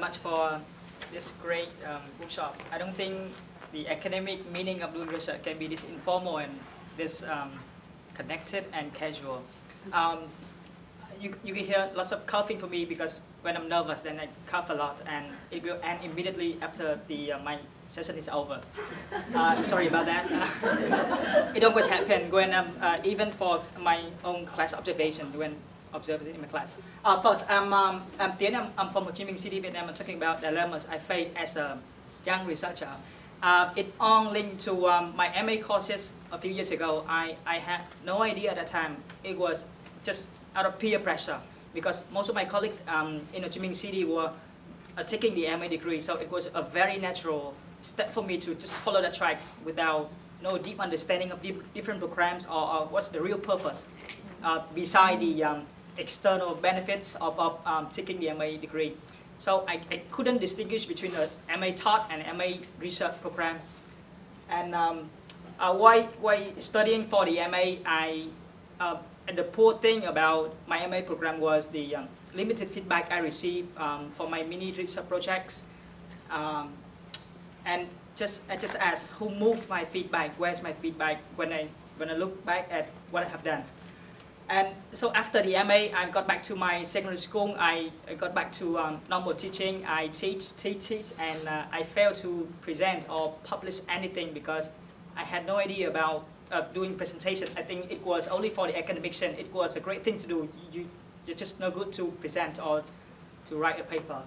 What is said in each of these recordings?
much for this great workshop. I don't think the academic meaning of doing research can be this informal and this connected and casual. You can hear lots of coughing from me because when I'm nervous, then I cough a lot, and it will end immediately after my session is over. I'm sorry about that. It always happens when even for my own class observation, when observing in my class. First, I'm Tien. I'm from Ho Chi Minh City, Vietnam. I'm talking about dilemmas I face as a young researcher. It all linked to my MA courses a few years ago. I had no idea at that time. It was just out of peer pressure because most of my colleagues in Ho Chi Minh City were taking the MA degree, so it was a very natural step for me to just follow that track without no deep understanding of different programs or what's the real purpose beside the external benefits of taking the MA degree. So I couldn't distinguish between the MA taught and MA research program. And while studying for the MA, and the poor thing about my MA program was the limited feedback I received for my mini research projects. And I just asked, who moved my feedback? Where's my feedback when I look back at what I have done? And so after the MA, I got back to my secondary school. I got back to normal teaching. I teach, and I failed to present or publish anything because I had no idea about doing presentation. I think it was only for the academics. It was a great thing to do. You're just no good to present or to write a paper.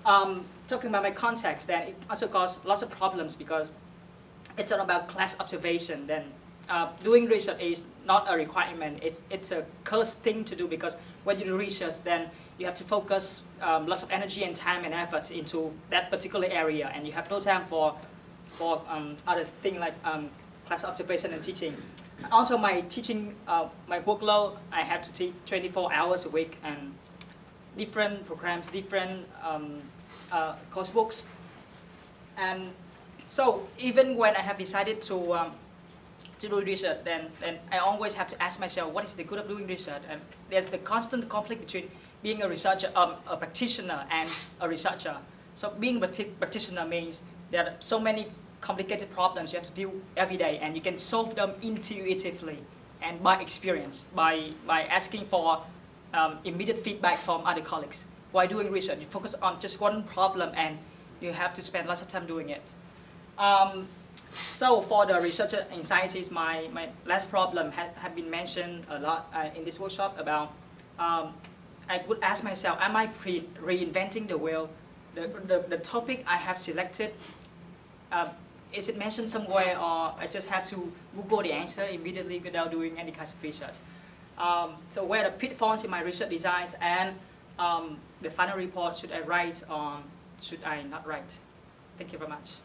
Talking about my context, then it also caused lots of problems because it's all about class observation. Then doing research is not a requirement. It's a cursed thing to do because when you do research, then you have to focus lots of energy and time and effort into that particular area, and you have no time for other things like class observation and teaching. Also, my teaching, my workload, I have to teach 24 hours a week and different programs, different course books. And so even when I have decided to do research, then I always have to ask myself, what is the good of doing research? And there's the constant conflict between being a researcher, a practitioner, and a researcher. So being a practitioner means there are so many complicated problems you have to deal every day, and you can solve them intuitively and by experience, by asking for immediate feedback from other colleagues. While doing research, you focus on just one problem, and you have to spend lots of time doing it. So for the researcher anxieties, my last problem had been mentioned a lot in this workshop about, I would ask myself, am I reinventing the wheel? The topic I have selected, is it mentioned somewhere, or I just have to Google the answer immediately without doing any kind of research? So where the pitfalls in my research designs, and the final report, should I write or should I not write? Thank you very much.